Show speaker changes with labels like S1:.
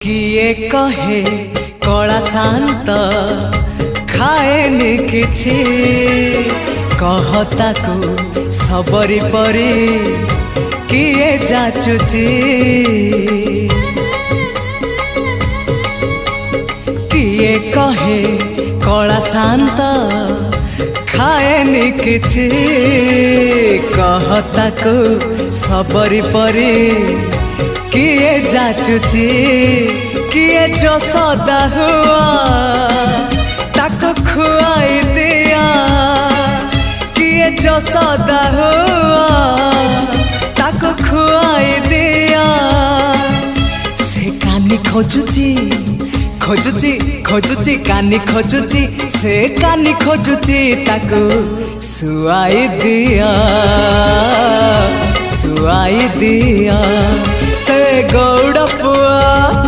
S1: किए कहे कला शांत खाएनि किछि कहता को सबरी परी किए जाचुची किए कहे कला शांत खाएनि किछि कहता को सबरी परी किए जाचुची किए जो सदा हुआ ताको खुआई दिया किए जो सदा हुआ ताको खुआई दिया से कानी खोजुची खोजुची खोजुची कानी खोजुची से कानी खोजुची ताको सुआई दिया सुआई दिया से गौड़ पुआ।